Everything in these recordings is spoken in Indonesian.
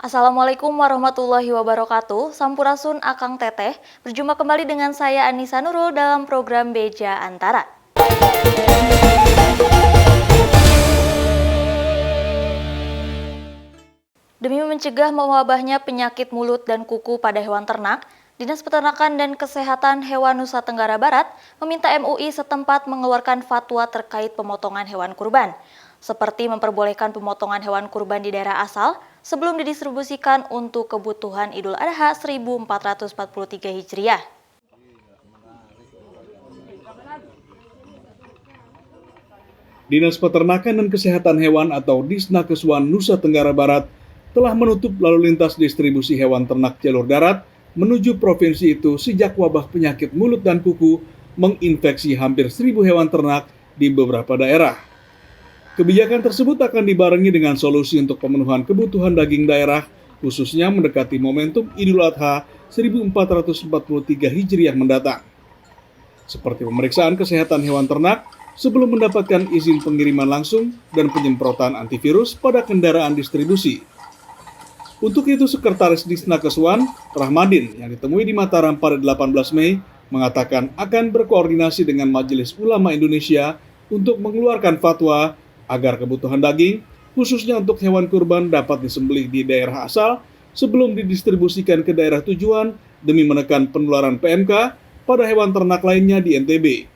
Assalamualaikum warahmatullahi wabarakatuh. Sampurasun Akang Teteh. Berjumpa kembali dengan saya Anissa Nurul dalam program Beja Antara. Demi mencegah mewabahnya penyakit mulut dan kuku pada hewan ternak, Dinas Peternakan dan Kesehatan Hewan Nusa Tenggara Barat meminta MUI setempat mengeluarkan fatwa terkait pemotongan hewan kurban, seperti memperbolehkan pemotongan hewan kurban di daerah asal sebelum didistribusikan untuk kebutuhan Idul Adha 1443 Hijriah. Dinas Peternakan dan Kesehatan Hewan atau Disnakeswan Nusa Tenggara Barat telah menutup lalu lintas distribusi hewan ternak jalur darat menuju provinsi itu sejak wabah penyakit mulut dan kuku menginfeksi hampir 1.000 hewan ternak di beberapa daerah. Kebijakan tersebut akan dibarengi dengan solusi untuk pemenuhan kebutuhan daging daerah, khususnya mendekati momentum Idul Adha 1443 Hijriah mendatang. Seperti pemeriksaan kesehatan hewan ternak sebelum mendapatkan izin pengiriman langsung dan penyemprotan antivirus pada kendaraan distribusi. Untuk itu, Sekretaris Disnakeswan, Rahmadin, yang ditemui di Mataram pada 18 Mei, mengatakan akan berkoordinasi dengan Majelis Ulama Indonesia untuk mengeluarkan fatwa agar kebutuhan daging, khususnya untuk hewan kurban, dapat disembelih di daerah asal sebelum didistribusikan ke daerah tujuan demi menekan penularan PMK pada hewan ternak lainnya di NTB.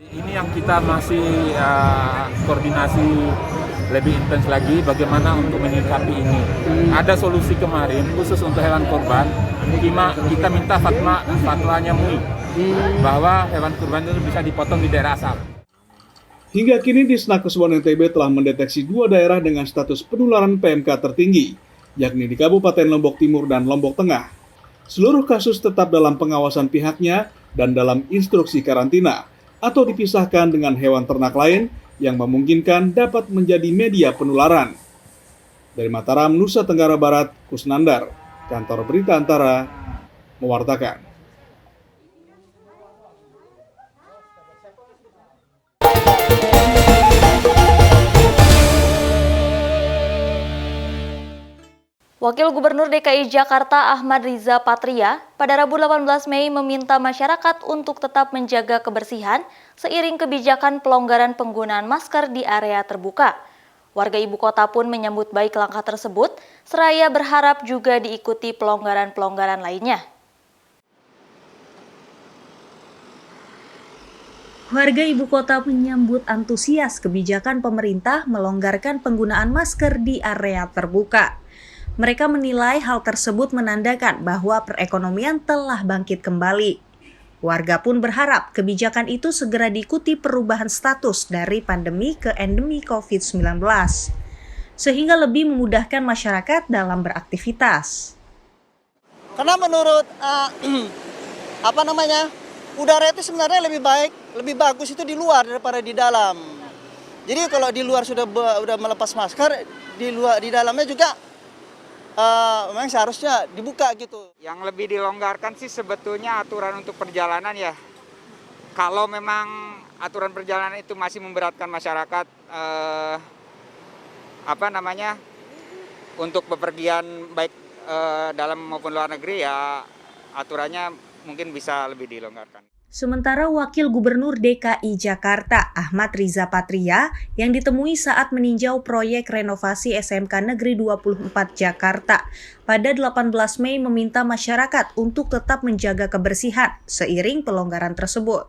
Ini yang kita masih koordinasi lebih intens lagi bagaimana untuk menyikapi ini. Ada solusi kemarin khusus untuk hewan kurban, kita minta fatwanya MUI bahwa hewan kurban itu bisa dipotong di daerah asal. Hingga kini Disnakeswan NTB telah mendeteksi 2 daerah dengan status penularan PMK tertinggi, yakni di Kabupaten Lombok Timur dan Lombok Tengah. Seluruh kasus tetap dalam pengawasan pihaknya dan dalam instruksi karantina atau dipisahkan dengan hewan ternak lain yang memungkinkan dapat menjadi media penularan. Dari Mataram, Nusa Tenggara Barat, Kusnandar, Kantor Berita Antara, mewartakan. Wakil Gubernur DKI Jakarta Ahmad Riza Patria pada Rabu 18 Mei meminta masyarakat untuk tetap menjaga kebersihan seiring kebijakan pelonggaran penggunaan masker di area terbuka. Warga ibu kota pun menyambut baik langkah tersebut, seraya berharap juga diikuti pelonggaran-pelonggaran lainnya. Warga ibu kota menyambut antusias kebijakan pemerintah melonggarkan penggunaan masker di area terbuka. Mereka menilai hal tersebut menandakan bahwa perekonomian telah bangkit kembali. Warga pun berharap kebijakan itu segera diikuti perubahan status dari pandemi ke endemi COVID-19, sehingga lebih memudahkan masyarakat dalam beraktivitas. Karena menurut udara itu sebenarnya lebih baik, lebih bagus itu di luar daripada di dalam. Jadi kalau di luar sudah melepas masker, di dalamnya juga memang seharusnya dibuka gitu. Yang lebih dilonggarkan sih sebetulnya aturan untuk perjalanan ya. Kalau memang aturan perjalanan itu masih memberatkan masyarakat untuk bepergian baik dalam maupun luar negeri ya aturannya mungkin bisa lebih dilonggarkan. Sementara Wakil Gubernur DKI Jakarta Ahmad Riza Patria yang ditemui saat meninjau proyek renovasi SMK Negeri 24 Jakarta pada 18 Mei meminta masyarakat untuk tetap menjaga kebersihan seiring pelonggaran tersebut.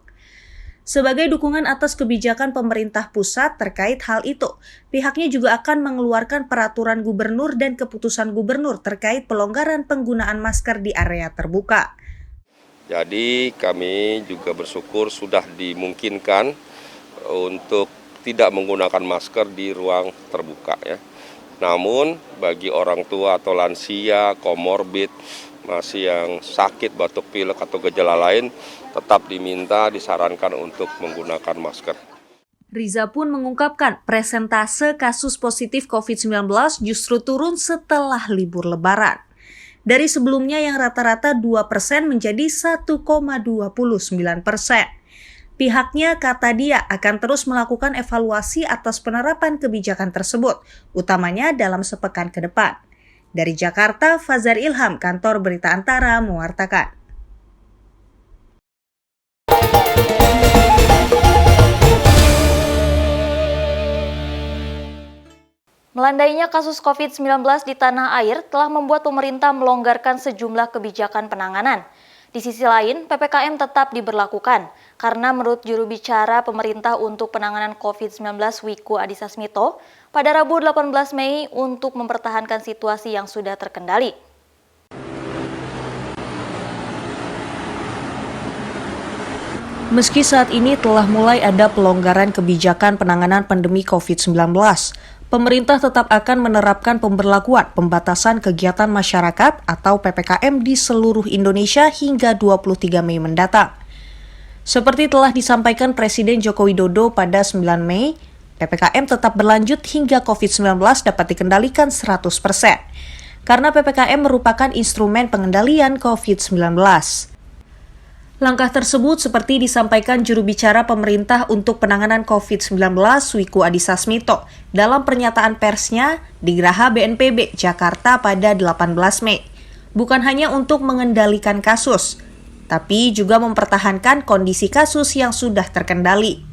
Sebagai dukungan atas kebijakan pemerintah pusat terkait hal itu, pihaknya juga akan mengeluarkan peraturan gubernur dan keputusan gubernur terkait pelonggaran penggunaan masker di area terbuka. Jadi kami juga bersyukur sudah dimungkinkan untuk tidak menggunakan masker di ruang terbuka ya. Namun bagi orang tua atau lansia, komorbid, masih yang sakit, batuk pilek atau gejala lain, tetap disarankan untuk menggunakan masker. Riza pun mengungkapkan presentase kasus positif COVID-19 justru turun setelah libur Lebaran. Dari sebelumnya yang rata-rata 2% menjadi 1,29%. Pihaknya, kata dia, akan terus melakukan evaluasi atas penerapan kebijakan tersebut, utamanya dalam sepekan ke depan. Dari Jakarta, Fazar Ilham, Kantor Berita Antara, mewartakan. Melandainya kasus COVID-19 di tanah air telah membuat pemerintah melonggarkan sejumlah kebijakan penanganan. Di sisi lain, PPKM tetap diberlakukan, karena menurut juru bicara pemerintah untuk penanganan COVID-19 Wiku Adhisa Smito, pada Rabu 18 Mei untuk mempertahankan situasi yang sudah terkendali. Meski saat ini telah mulai ada pelonggaran kebijakan penanganan pandemi COVID-19, pemerintah tetap akan menerapkan pemberlakuan pembatasan kegiatan masyarakat atau PPKM di seluruh Indonesia hingga 23 Mei mendatang. Seperti telah disampaikan Presiden Joko Widodo pada 9 Mei, PPKM tetap berlanjut hingga COVID-19 dapat dikendalikan 100%, karena PPKM merupakan instrumen pengendalian COVID-19. Langkah tersebut seperti disampaikan juru bicara pemerintah untuk penanganan COVID-19 Wiku Adhisa Smito dalam pernyataan persnya di Geraha BNPB Jakarta pada 18 Mei. Bukan hanya untuk mengendalikan kasus, tapi juga mempertahankan kondisi kasus yang sudah terkendali.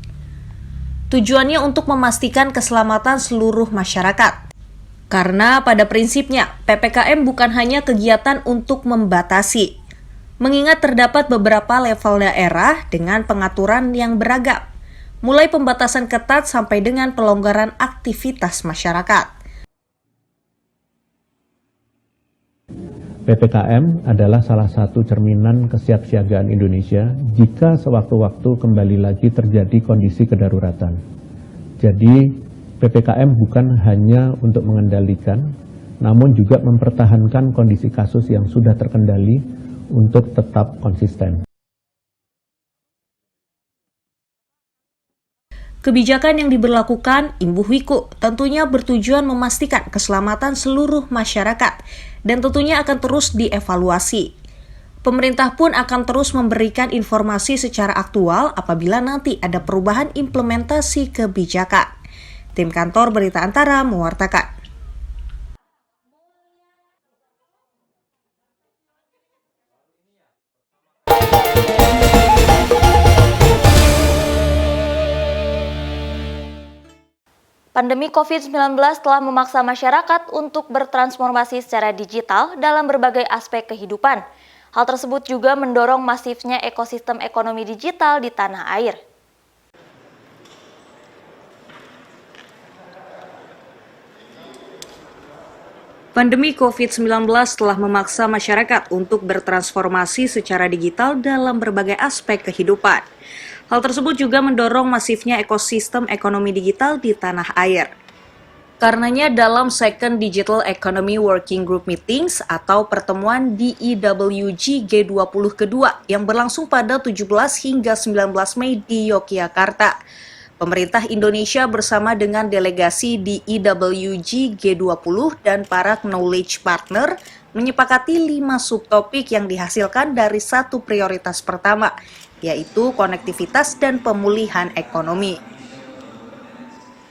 Tujuannya untuk memastikan keselamatan seluruh masyarakat. Karena pada prinsipnya, PPKM bukan hanya kegiatan untuk membatasi, mengingat terdapat beberapa level daerah dengan pengaturan yang beragam, mulai pembatasan ketat sampai dengan pelonggaran aktivitas masyarakat. PPKM adalah salah satu cerminan kesiapsiagaan Indonesia jika sewaktu-waktu kembali lagi terjadi kondisi kedaruratan. Jadi, PPKM bukan hanya untuk mengendalikan, namun juga mempertahankan kondisi kasus yang sudah terkendali untuk tetap konsisten. Kebijakan yang diberlakukan Imbuh Wiku tentunya bertujuan memastikan keselamatan seluruh masyarakat dan tentunya akan terus dievaluasi. Pemerintah pun akan terus memberikan informasi secara aktual apabila nanti ada perubahan implementasi kebijakan. Tim Kantor Berita Antara mewartakan. Pandemi COVID-19 telah memaksa masyarakat untuk bertransformasi secara digital dalam berbagai aspek kehidupan. Hal tersebut juga mendorong masifnya ekosistem ekonomi digital di tanah air. Pandemi COVID-19 telah memaksa masyarakat untuk bertransformasi secara digital dalam berbagai aspek kehidupan. Hal tersebut juga mendorong masifnya ekosistem ekonomi digital di tanah air. Karenanya dalam Second Digital Economy Working Group Meetings atau pertemuan DEWG G20 kedua yang berlangsung pada 17 hingga 19 Mei di Yogyakarta, pemerintah Indonesia bersama dengan delegasi DEWG G20 dan para knowledge partner menyepakati 5 subtopik yang dihasilkan dari satu prioritas pertama, yaitu konektivitas dan pemulihan ekonomi.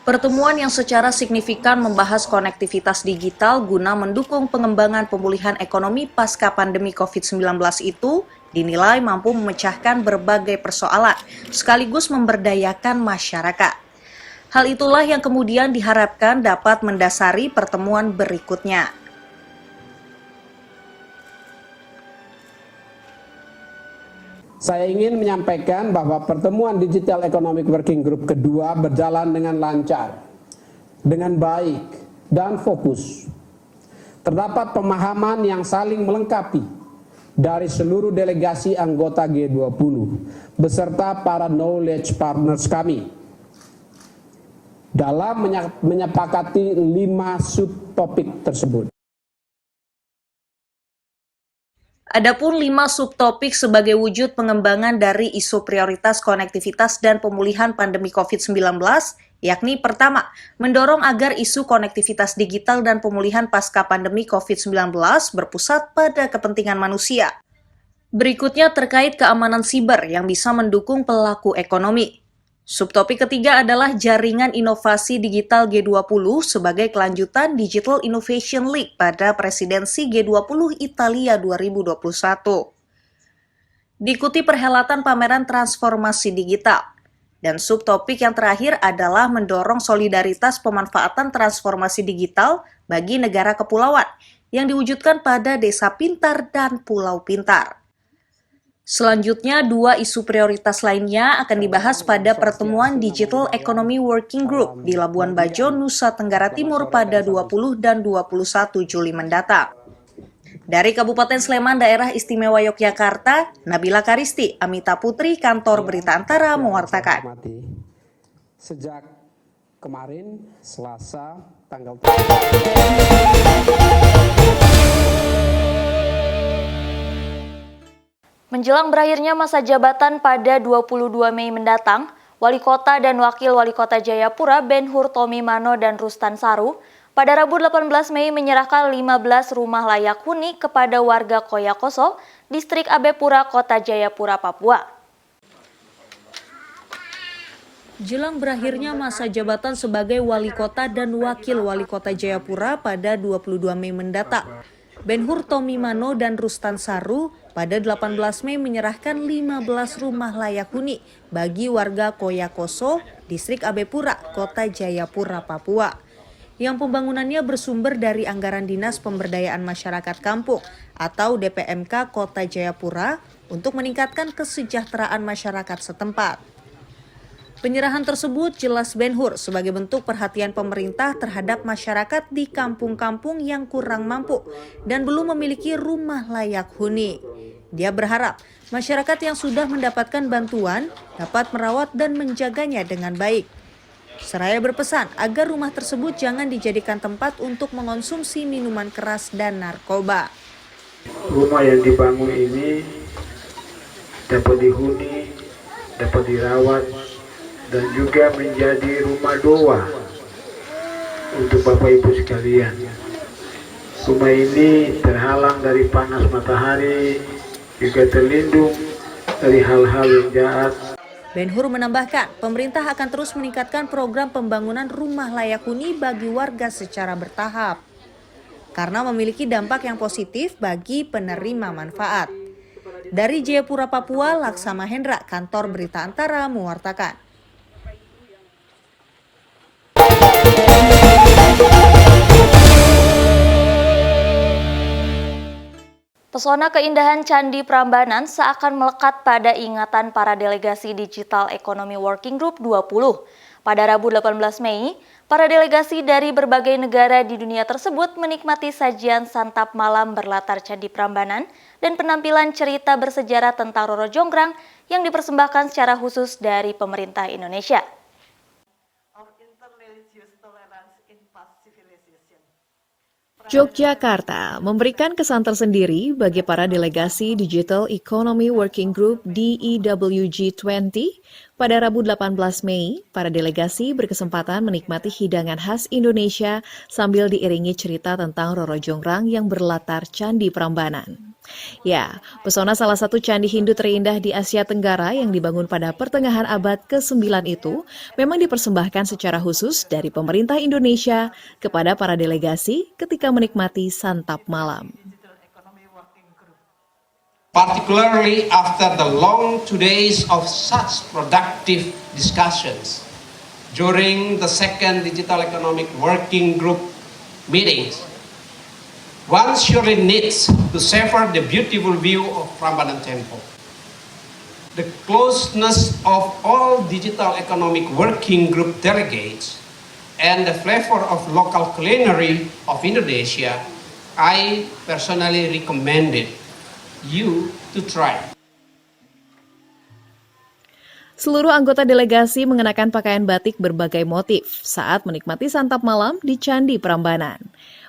Pertemuan yang secara signifikan membahas konektivitas digital guna mendukung pengembangan pemulihan ekonomi pasca pandemi COVID-19 itu dinilai mampu memecahkan berbagai persoalan, sekaligus memberdayakan masyarakat. Hal itulah yang kemudian diharapkan dapat mendasari pertemuan berikutnya. Saya ingin menyampaikan bahwa pertemuan Digital Economic Working Group kedua berjalan dengan lancar, dengan baik, dan fokus. Terdapat pemahaman yang saling melengkapi dari seluruh delegasi anggota G20 beserta para knowledge partners kami dalam menyepakati 5 subtopik tersebut. Adapun 5 subtopik sebagai wujud pengembangan dari isu prioritas konektivitas dan pemulihan pandemi COVID-19, yakni pertama, mendorong agar isu konektivitas digital dan pemulihan pasca pandemi COVID-19 berpusat pada kepentingan manusia. Berikutnya terkait keamanan siber yang bisa mendukung pelaku ekonomi. Subtopik ketiga adalah jaringan inovasi digital G20 sebagai kelanjutan Digital Innovation League pada presidensi G20 Italia 2021. Diikuti perhelatan pameran transformasi digital. Dan subtopik yang terakhir adalah mendorong solidaritas pemanfaatan transformasi digital bagi negara kepulauan yang diwujudkan pada Desa Pintar dan Pulau Pintar. Selanjutnya, 2 isu prioritas lainnya akan dibahas pada pertemuan Digital Economy Working Group di Labuan Bajo, Nusa Tenggara Timur pada 20 dan 21 Juli mendatang. Dari Kabupaten Sleman, Daerah Istimewa Yogyakarta, Nabila Karisti, Amita Putri, Kantor Berita Antara mewartakan. Sejak kemarin, Selasa, tanggal Menjelang berakhirnya masa jabatan pada 22 Mei mendatang, Wali Kota dan Wakil Wali Kota Jayapura Ben-Hur Tomimano dan Rustan Saru pada Rabu 18 Mei menyerahkan 15 rumah layak huni kepada warga Koyakoso, Distrik Abepura, Kota Jayapura, Papua. Jelang berakhirnya masa jabatan sebagai Wali Kota dan Wakil Wali Kota Jayapura pada 22 Mei mendatang, Ben-Hur Tomimano dan Rustan Saru pada 18 Mei menyerahkan 15 rumah layak huni bagi warga Koyakoso, Distrik Abepura, Kota Jayapura, Papua, yang pembangunannya bersumber dari anggaran Dinas Pemberdayaan Masyarakat Kampung atau DPMK Kota Jayapura untuk meningkatkan kesejahteraan masyarakat setempat. Penyerahan tersebut jelas Ben-Hur sebagai bentuk perhatian pemerintah terhadap masyarakat di kampung-kampung yang kurang mampu dan belum memiliki rumah layak huni. Dia berharap masyarakat yang sudah mendapatkan bantuan dapat merawat dan menjaganya dengan baik. Seraya berpesan agar rumah tersebut jangan dijadikan tempat untuk mengonsumsi minuman keras dan narkoba. Rumah yang dibangun ini dapat dihuni, dapat dirawat, dan juga menjadi rumah doa untuk Bapak Ibu sekalian. Rumah ini terhalang dari panas matahari, juga terlindung dari hal-hal yang jahat. Ben-Hur menambahkan, pemerintah akan terus meningkatkan program pembangunan rumah layak huni bagi warga secara bertahap, karena memiliki dampak yang positif bagi penerima manfaat. Dari Jayapura, Papua, Laksama Hendra, Kantor Berita Antara mewartakan. Pesona keindahan Candi Prambanan seakan melekat pada ingatan para delegasi Digital Economy Working Group 20. Pada Rabu 18 Mei, para delegasi dari berbagai negara di dunia tersebut menikmati sajian santap malam berlatar Candi Prambanan dan penampilan cerita bersejarah tentang Roro Jonggrang yang dipersembahkan secara khusus dari pemerintah Indonesia. Yogyakarta memberikan kesan tersendiri bagi para delegasi Digital Economy Working Group DEWG 20. Pada Rabu 18 Mei, para delegasi berkesempatan menikmati hidangan khas Indonesia sambil diiringi cerita tentang Roro Jonggrang yang berlatar Candi Prambanan. Ya, pesona salah satu candi Hindu terindah di Asia Tenggara yang dibangun pada pertengahan abad ke-9 itu memang dipersembahkan secara khusus dari pemerintah Indonesia kepada para delegasi ketika menikmati santap malam. Particularly after the long 2 days of such productive discussions during the second Digital Economic Working Group meetings, one surely needs to savor the beautiful view of Prambanan Temple. The closeness of all Digital Economic Working Group delegates and the flavor of local culinary of Indonesia, I personally recommended you to try. Seluruh anggota delegasi mengenakan pakaian batik berbagai motif saat menikmati santap malam di Candi Prambanan.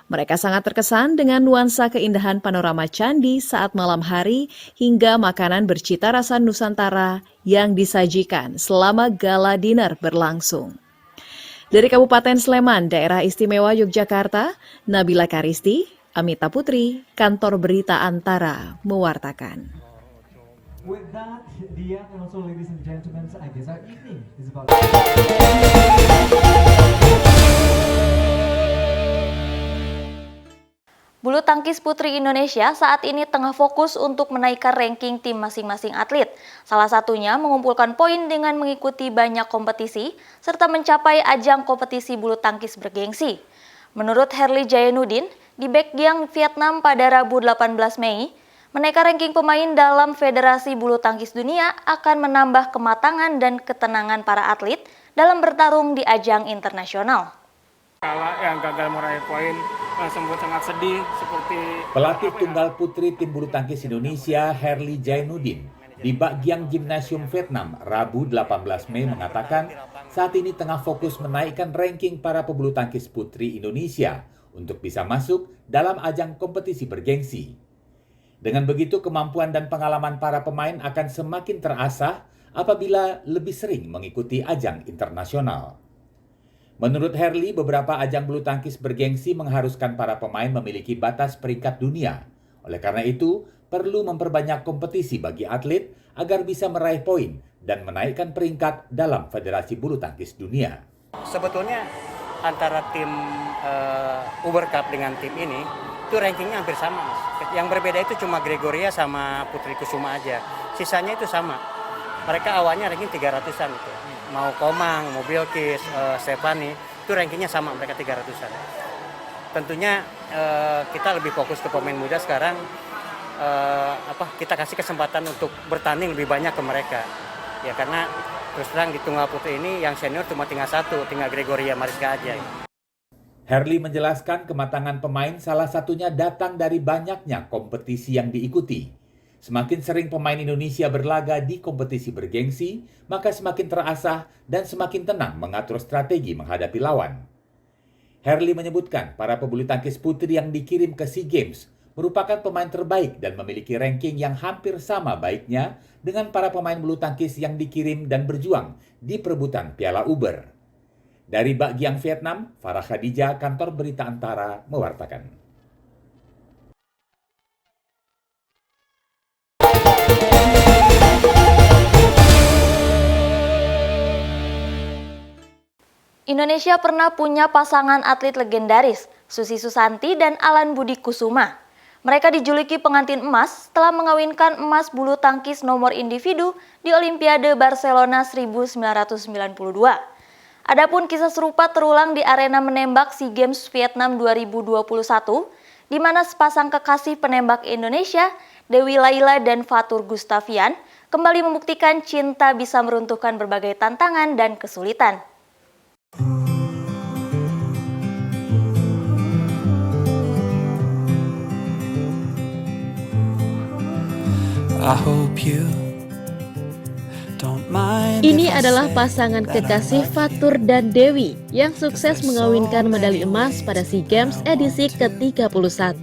Mereka sangat terkesan dengan nuansa keindahan panorama candi saat malam hari hingga makanan bercita rasa Nusantara yang disajikan selama gala dinner berlangsung. Dari Kabupaten Sleman, Daerah Istimewa Yogyakarta, Nabila Karisti, Amita Putri, Kantor Berita Antara mewartakan. With that, Dia, and also ladies and gentlemen, I guess our evening is about. Bulu tangkis putri Indonesia saat ini tengah fokus untuk menaikkan ranking tim masing-masing atlet. Salah satunya mengumpulkan poin dengan mengikuti banyak kompetisi, serta mencapai ajang kompetisi bulu tangkis bergengsi. Menurut Herli Jainuddin, di Baekgyang, Vietnam pada Rabu 18 Mei, menaikkan ranking pemain dalam Federasi Bulu Tangkis Dunia akan menambah kematangan dan ketenangan para atlet dalam bertarung di ajang internasional. Kalah yang gagal meraih poin sempat sangat sedih seperti pelatih tunggal putri tim bulu tangkis Indonesia Herli Jainuddin di Baekgyang Gymnasium Vietnam Rabu 18 Mei mengatakan saat ini tengah fokus menaikkan ranking para pebulu tangkis putri Indonesia untuk bisa masuk dalam ajang kompetisi bergengsi. Dengan begitu kemampuan dan pengalaman para pemain akan semakin terasah apabila lebih sering mengikuti ajang internasional. Menurut Herli, beberapa ajang bulu tangkis bergengsi mengharuskan para pemain memiliki batas peringkat dunia. Oleh karena itu, perlu memperbanyak kompetisi bagi atlet agar bisa meraih poin dan menaikkan peringkat dalam Federasi Bulu Tangkis Dunia. Sebetulnya antara tim Uber Cup dengan tim ini, itu rankingnya hampir sama, Mas. Yang berbeda itu cuma Gregoria sama Putri Kusuma aja. Sisanya itu sama. Mereka awalnya ranking 300-an itu. Mau Komang, mau Bilkis, Stefani, itu rankingnya sama, mereka 300-an. Tentunya kita lebih fokus ke pemain muda sekarang, kita kasih kesempatan untuk bertanding lebih banyak ke mereka. Ya karena terus terang di tunggal putri ini yang senior cuma tinggal satu, tinggal Gregoria Mariska aja. Herli menjelaskan kematangan pemain salah satunya datang dari banyaknya kompetisi yang diikuti. Semakin sering pemain Indonesia berlaga di kompetisi bergengsi, maka semakin terasah dan semakin tenang mengatur strategi menghadapi lawan. Herli menyebutkan para pebulu tangkis putri yang dikirim ke SEA Games merupakan pemain terbaik dan memiliki ranking yang hampir sama baiknya dengan para pemain bulu tangkis yang dikirim dan berjuang di perebutan Piala Uber. Dari Baekgyang, Vietnam, Farah Khadijah, Kantor Berita Antara mewartakan. Indonesia pernah punya pasangan atlet legendaris, Susi Susanti dan Alan Budi Kusuma. Mereka dijuluki pengantin emas setelah mengawinkan emas bulu tangkis nomor individu di Olimpiade Barcelona 1992. Adapun kisah serupa terulang di arena menembak SEA Games Vietnam 2021, di mana sepasang kekasih penembak Indonesia, Dewi Laila dan Fatur Gustavian, kembali membuktikan cinta bisa meruntuhkan berbagai tantangan dan kesulitan. Ini adalah pasangan kekasih Fatur dan Dewi yang sukses mengawinkan medali emas pada SEA Games edisi ke-31.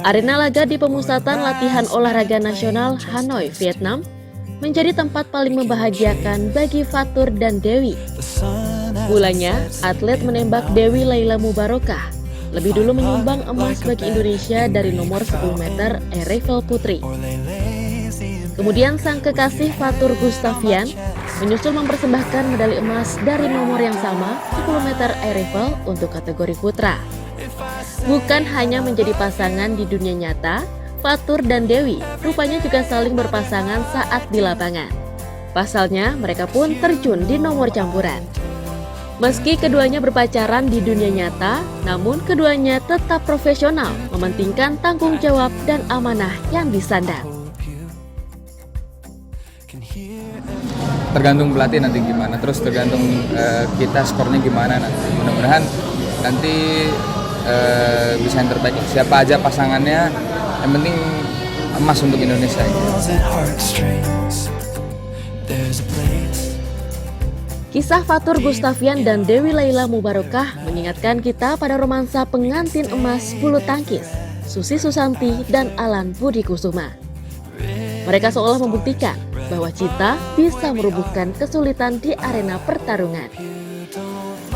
Arena laga di pemusatan latihan olahraga nasional Hanoi, Vietnam, menjadi tempat paling membahagiakan bagi Fatur dan Dewi. Mulanya, atlet menembak Dewi Laila Mubarokah lebih dulu menyumbang emas bagi Indonesia dari nomor 10 meter air rifle putri. Kemudian sang kekasih Fatur Gustavian menyusul mempersembahkan medali emas dari nomor yang sama 10 meter air rifle untuk kategori putra. Bukan hanya menjadi pasangan di dunia nyata, Fatur dan Dewi rupanya juga saling berpasangan saat di lapangan. Pasalnya, mereka pun terjun di nomor campuran. Meski keduanya berpacaran di dunia nyata, namun keduanya tetap profesional, mementingkan tanggung jawab dan amanah yang disandang. Tergantung pelatih nanti gimana, terus tergantung kita skornya gimana nanti. Mudah-mudahan nanti bisa yang terbaik. Siapa aja pasangannya, yang penting emas untuk Indonesia. Kisah Fatur Gustavian dan Dewi Laila Mubarokah mengingatkan kita pada romansa pengantin emas bulu tangkis, Susi Susanti dan Alan Budi Kusuma. Mereka seolah membuktikan bahwa cinta bisa merubuhkan kesulitan di arena pertarungan.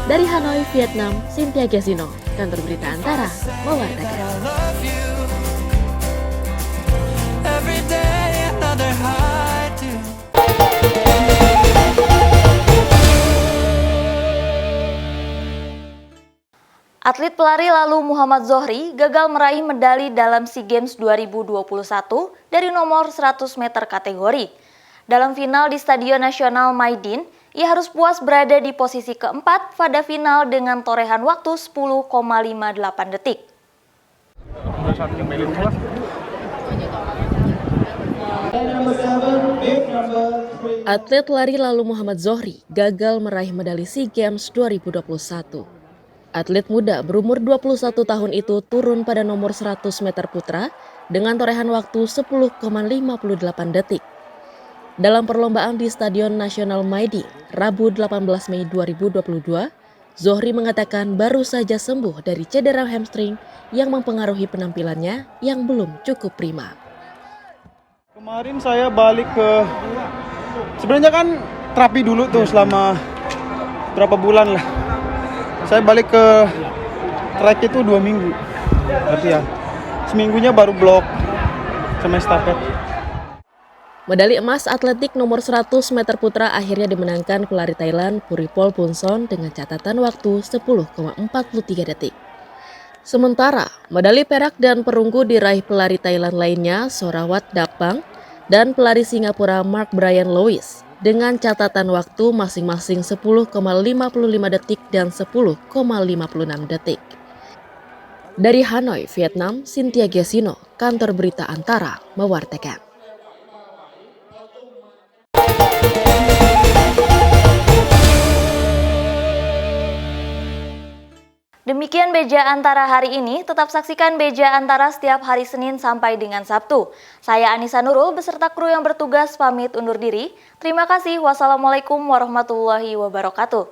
Dari Hanoi, Vietnam, Cynthia Gesino, Kantor Berita Antara, mewartakan. Atlet pelari lalu Muhammad Zohri gagal meraih medali dalam SEA Games 2021 dari nomor 100 meter kategori. Dalam final di Stadion Nasional Maidin, ia harus puas berada di posisi keempat pada final dengan torehan waktu 10,58 detik. Atlet lari lalu Muhammad Zohri gagal meraih medali SEA Games 2021. Atlet muda berumur 21 tahun itu turun pada nomor 100 meter putra dengan torehan waktu 10,58 detik. Dalam perlombaan di Stadion Nasional Maidin, Rabu 18 Mei 2022, Zohri mengatakan baru saja sembuh dari cedera hamstring yang mempengaruhi penampilannya yang belum cukup prima. Kemarin saya balik sebenarnya kan terapi dulu tuh selama berapa bulan lah. Saya balik ke track itu 2 minggu, latihan. Seminggunya baru blok sama estafet. Medali emas atletik nomor 100 meter putra akhirnya dimenangkan pelari Thailand Puripol Punson dengan catatan waktu 10,43 detik. Sementara, medali perak dan perunggu diraih pelari Thailand lainnya Sorawat Dapang dan pelari Singapura Mark Brian Lewis dengan catatan waktu masing-masing 10,55 detik dan 10,56 detik. Dari Hanoi, Vietnam, Cynthia Gesino, Kantor Berita Antara, mewartakan. Demikian Beja Antara hari ini, tetap saksikan Beja Antara setiap hari Senin sampai dengan Sabtu. Saya Anissa Nurul beserta kru yang bertugas pamit undur diri. Terima kasih. Wassalamualaikum warahmatullahi wabarakatuh.